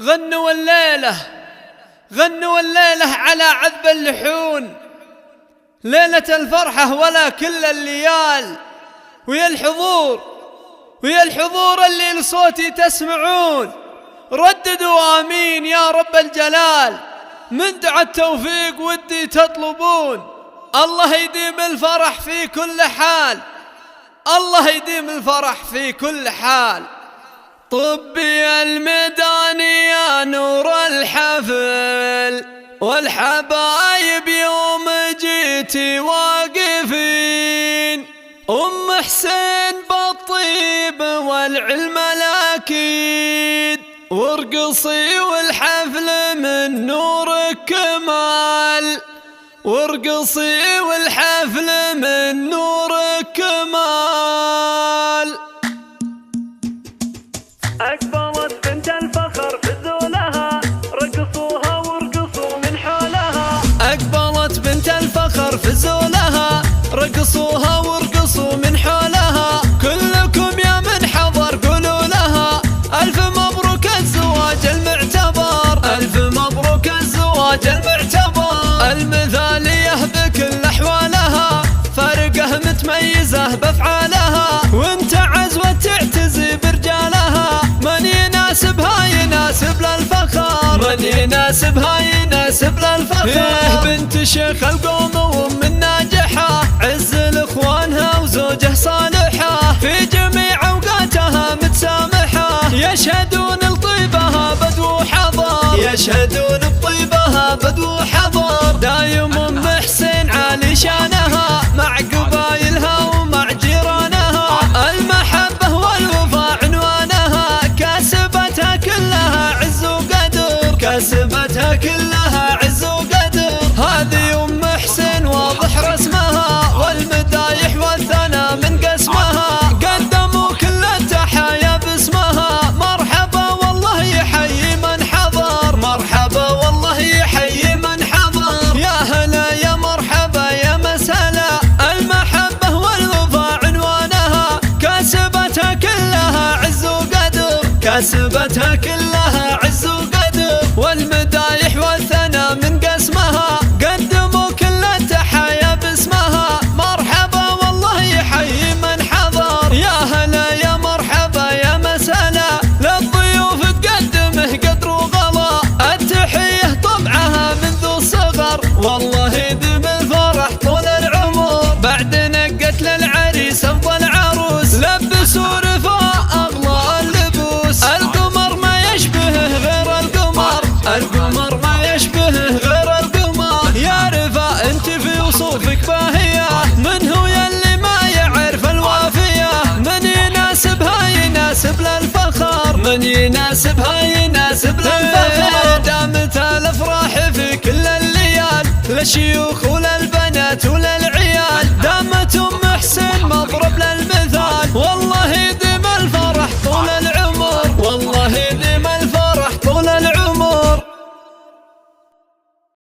غنوا الليلة غنوا الليلة على عذب اللحون، ليلة الفرحة ولا كل الليال، ويا الحضور اللي لصوتي تسمعون، رددوا آمين يا رب الجلال، من دعا التوفيق ودي تطلبون. الله يديم الفرح في كل حال، الله يديم الفرح في كل حال. طبي الميدان يا نور الحفل، والحبايب يوم جيتي واقفين، أم حسين بالطيب والعلم الأكيد، وارقصي والحفل من نورك كمال، وارقصي والحفل من نورك كمال. أقبلت بنت الفخر فزولها، رقصوها وارقصوا من حولها. أقبلت بنت الفخر فزولها، رقصوها وارقصوا من حولها. كلكم يا من حضر قولوا لها ألف مبروك الزواج المعتبر، ألف مبروك الزواج المعتبر. المثالية بكل أحوالها، فارقة متميزة بأفعالها، وانت عزوة تعتزي برجالها. من يناسبها يناسب للفخر، من يناسبها يناسب للفخر. بنت شيخ القوم وام الناجحة، عز لاخوانها وزوجه صالحة، في جميع اوقاتها متسامحة. يشهدون لطيبها بدو حضر، يشهدون بطيبها بدو حضر. دايم ام حسين عالي شانها، مع قبايلها ومع جيرانها. المحبة والوفاء عنوانها، كاسبتها كلها عز وقدر، كاسبتها كلها عز وقدر. هذه ام حسين واضح رسمها، والمدايح والثنى من قسمها. قدموا كل التحايا باسمها، مرحبا والله يحيي من حضر، مرحبا والله يحيي من حضر. يا هلا يا مرحبا يا مسهلا، المحبة والوفاء عنوانها، كاسبتها كلها عز وقدر، كاسبتها كلها عز وقدر. والمدايح والثنى من قسمها، قدموا كل التحايا باسمها، مرحبا والله يحيي من حضر. يا هلا يا مرحبا يا مسهلا، للضيوف تقدمه قدر وغلا. التحية طبعها منذ الصغر، والله يديم الفرح طول العمر. بعد نقت للعريس افضل عروس، لبسوا رفاء اغلى اللبوس. القمر ما يشبهه غير القمر، القمر ما يشبهه غير القمر. يا رفاء انت في وصوفك باهية، من هو يلي ما يعرف الوافية. من يناسبها يناسب للفخر، من يناسبها يناسب للفخر. دامت الافراح في كل الليال، للشيوخ